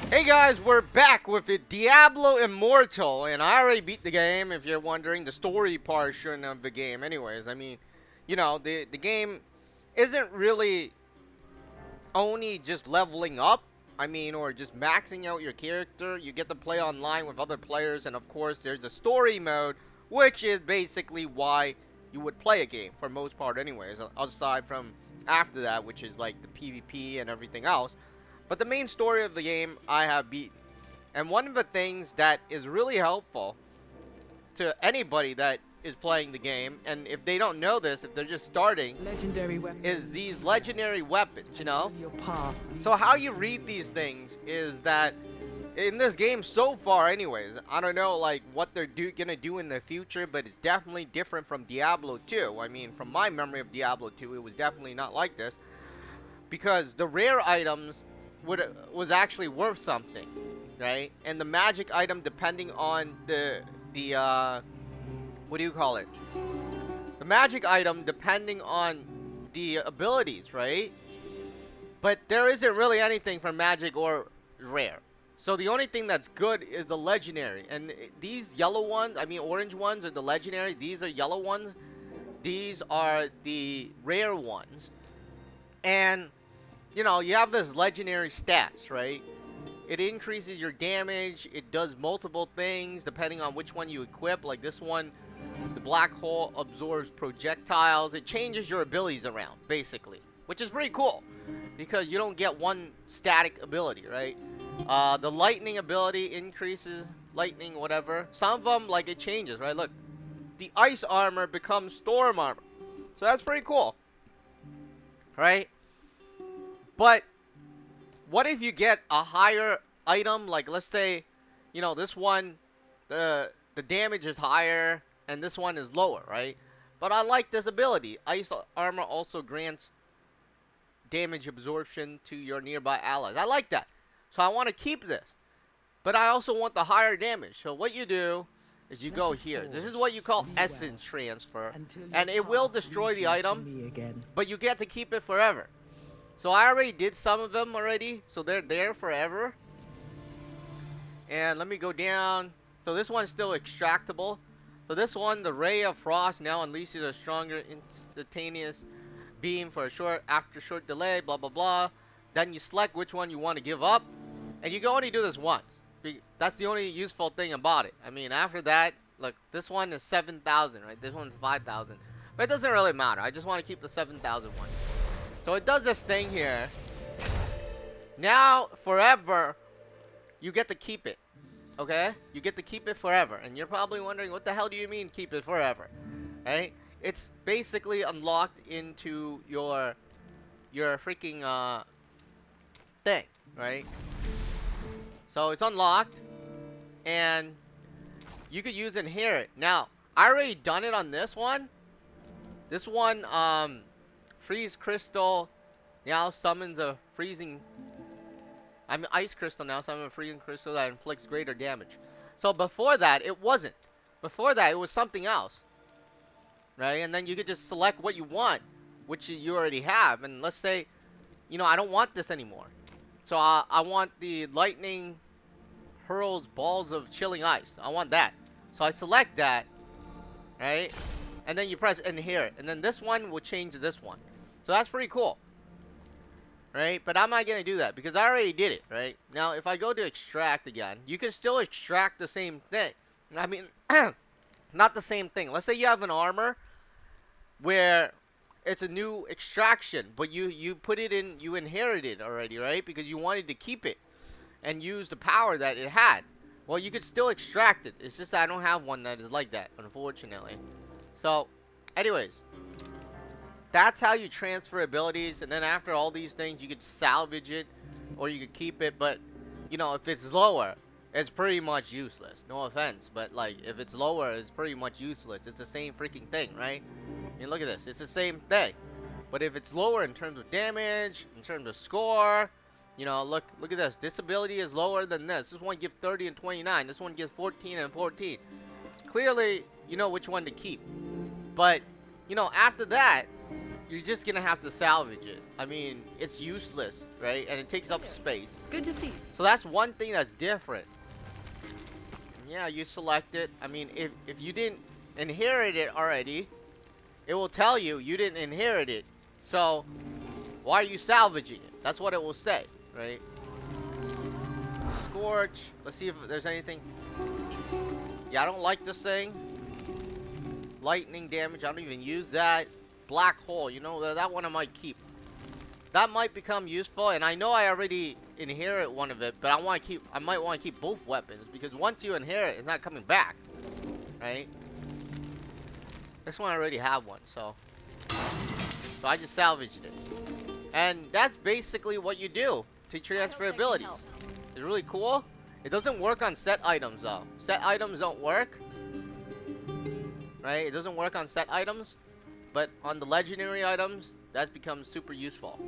Hey guys, we're back with it, Diablo Immortal, and I already beat the game. If you're wondering, the story portion of the game. Anyways, I mean, the game isn't really only just leveling up. I mean, or just maxing out your character. You get to play online with other players, and of course, there's a story mode, which is basically why you would play a game for most part, anyways. Aside from after that, which is like the PvP and everything else. But the main story of the game I have beaten. And one of the things that is really helpful to anybody that is playing the game, and if they don't know this, if they're just starting, Legendary weapons. is these legendary weapons, Your path. So how you read these things is that in this game so far anyways, I don't know like what they're gonna do in the future, but it's definitely different from Diablo 2. I mean, from my memory of Diablo 2, it was definitely not like this. Because the rare items was actually worth something, right? And the magic item, depending on the what do you call it? The magic item, depending on the abilities, right? But there isn't really anything for magic or rare. So the only thing that's good is the legendary. And these yellow ones, I mean orange ones are the legendary. These are yellow ones. These are the rare ones. And you have this legendary stats, right? It increases your damage. It does multiple things depending on which one you equip. Like this one, the black hole absorbs projectiles. It changes your abilities around, basically, which is pretty cool because you don't get one static ability, right? The lightning ability increases lightning, whatever. Some of them, like, it changes, right? Look, the ice armor becomes storm armor. So that's pretty cool, right? But what if you get a higher item? Like, let's say, this one, the damage is higher, and this one is lower, right? But I like this ability. Ice armor also grants damage absorption to your nearby allies. I like that. So I want to keep this. But I also want the higher damage. So what you do is you go here. This is what you call essence transfer. And it will destroy the item, but you get to keep it forever. So I already did some of them already, so they're there forever. And let me go down. So this one's still extractable. So this one, the Ray of Frost, now unleashes a stronger instantaneous beam for a short delay, blah blah blah. Then you select which one you want to give up, and you can only do this once. That's the only useful thing about it. I mean, after that, look, this one is 7,000, right? This one's 5,000, but it doesn't really matter. I just want to keep the 7,000 one. So it does this thing here. Now, forever, you get to keep it. Okay? You get to keep it forever. And you're probably wondering, what the hell do you mean keep it forever? Right? It's basically unlocked into your freaking thing, right? So it's unlocked, and you could use Inherit. Now, I already done it on this one. This one, Freeze Crystal now summons a freezing... Ice Crystal now summons a freezing crystal that inflicts greater damage. So before that, it wasn't. Before that, it was something else. Right? And then you could just select what you want, which you already have. And let's say, I don't want this anymore. So I want the lightning hurls balls of chilling ice. I want that. So I select that. Right? And then you press Inherit. And then this one will change to this one. So that's pretty cool. Right? But I'm not going to do that because I already did it. Right? Now, if I go to extract again, you can still extract the same thing. I mean, not the same thing. Let's say you have an armor where it's a new extraction, but you put it in, you inherited already, right? Because you wanted to keep it and use the power that it had. Well, you could still extract it. It's just I don't have one that is like that, unfortunately. So, anyways, that's how you transfer abilities. And then after all these things, you could salvage it or you could keep it. But, if it's lower, it's pretty much useless. No offense, but like if it's lower, it's pretty much useless. It's the same freaking thing, right? I mean, look at this. It's the same thing. But if it's lower in terms of damage, in terms of score, look at this. This ability is lower than this. This one gives 30 and 29. This one gives 14 and 14. Clearly, you know which one to keep. But, after that, you're just gonna have to salvage it. I mean, it's useless, right? And it takes up space. Good to see you. So that's one thing that's different. Yeah, you select it. I mean, if you didn't inherit it already, it will tell you you didn't inherit it. So why are you salvaging it? That's what it will say, right? Scorch. Let's see if there's anything. Yeah, I don't like this thing. Lightning damage. I don't even use that. Black hole. You know, that one I might keep. That might become useful, and I know I already inherit one of it, but I want to keep. I might want to keep both weapons because once you inherit, it's not coming back, right? This one I already have one, so I just salvaged it, and that's basically what you do to transfer abilities. It's really cool. It doesn't work on set items though. Set items don't work, right? It doesn't work on set items, but on the legendary items, that becomes super useful.